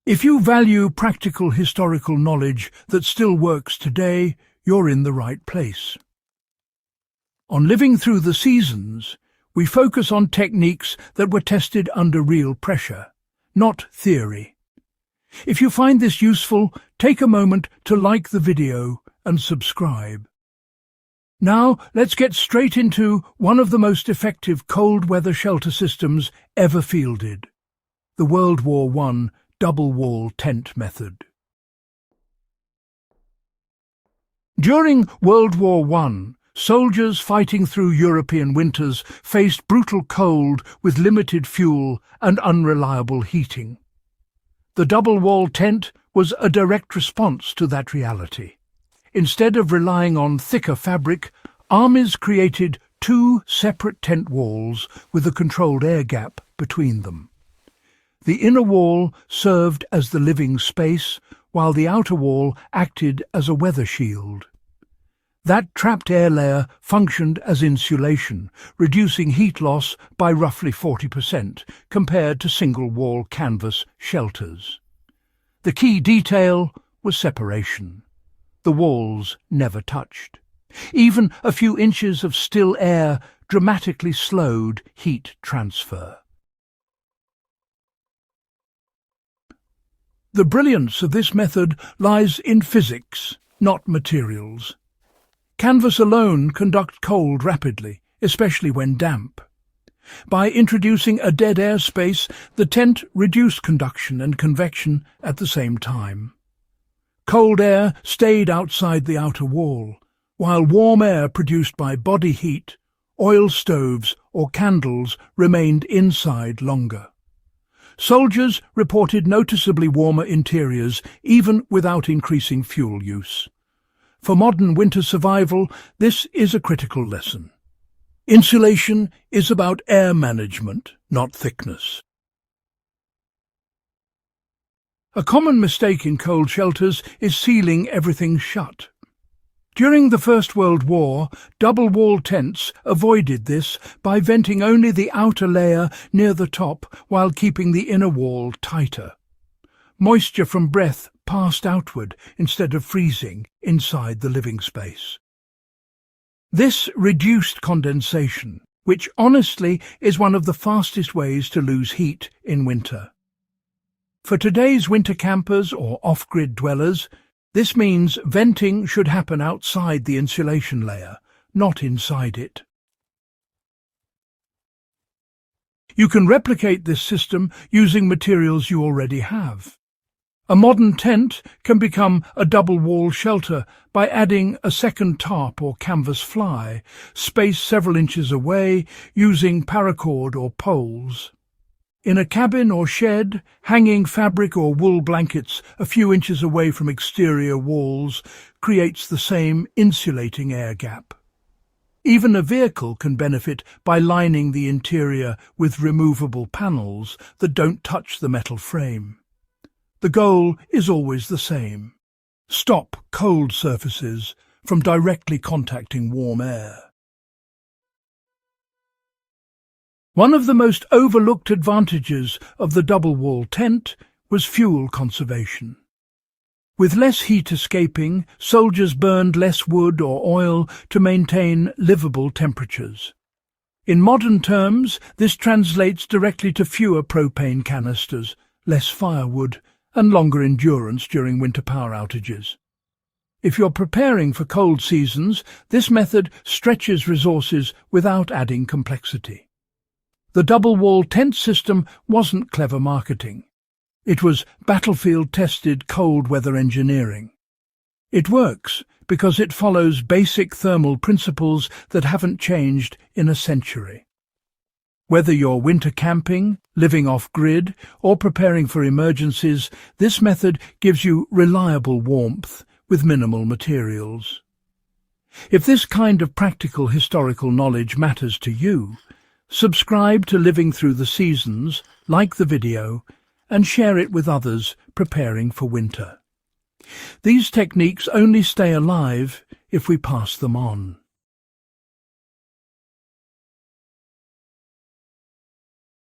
If you value practical historical knowledge that still works today, you're in the right place. On Living Through the Seasons, we focus on techniques that were tested under real pressure, not theory. If you find this useful, take a moment to like the video and subscribe. Now, let's get straight into one of the most effective cold weather shelter systems ever fielded, the World War I double-wall tent method. During World War I, soldiers fighting through European winters faced brutal cold with limited fuel and unreliable heating. The double-wall tent was a direct response to that reality. Instead of relying on thicker fabric, armies created two separate tent walls with a controlled air gap between them. The inner wall served as the living space, while the outer wall acted as a weather shield. That trapped air layer functioned as insulation, reducing heat loss by roughly 40% compared to single-wall canvas shelters. The key detail was separation. The walls never touched. Even a few inches of still air dramatically slowed heat transfer. The brilliance of this method lies in physics, not materials. Canvas alone conducts cold rapidly, especially when damp. By introducing a dead air space, the tent reduced conduction and convection at the same time. Cold air stayed outside the outer wall, while warm air produced by body heat, oil stoves or candles remained inside longer. Soldiers reported noticeably warmer interiors even without increasing fuel use. For modern winter survival, this is a critical lesson. Insulation is about air management, not thickness. A common mistake in cold shelters is sealing everything shut. During the First World War, double-wall tents avoided this by venting only the outer layer near the top while keeping the inner wall tighter. Moisture from breath passed outward instead of freezing inside the living space. This reduced condensation, which honestly is one of the fastest ways to lose heat in winter. For today's winter campers or off-grid dwellers, this means venting should happen outside the insulation layer, not inside it. You can replicate this system using materials you already have. A modern tent can become a double-wall shelter by adding a second tarp or canvas fly, spaced several inches away, using paracord or poles. In a cabin or shed, hanging fabric or wool blankets a few inches away from exterior walls creates the same insulating air gap. Even a vehicle can benefit by lining the interior with removable panels that don't touch the metal frame. The goal is always the same: stop cold surfaces from directly contacting warm air. One of the most overlooked advantages of the double-wall tent was fuel conservation. With less heat escaping, soldiers burned less wood or oil to maintain livable temperatures. In modern terms, this translates directly to fewer propane canisters, less firewood, and longer endurance during winter power outages. If you're preparing for cold seasons, this method stretches resources without adding complexity. The double-wall tent system wasn't clever marketing. It was battlefield-tested cold-weather engineering. It works because it follows basic thermal principles that haven't changed in a century. Whether you're winter camping, living off-grid, or preparing for emergencies, this method gives you reliable warmth with minimal materials. If this kind of practical historical knowledge matters to you, subscribe to Living Through the Seasons, like the video, and share it with others preparing for winter. These techniques only stay alive if we pass them on.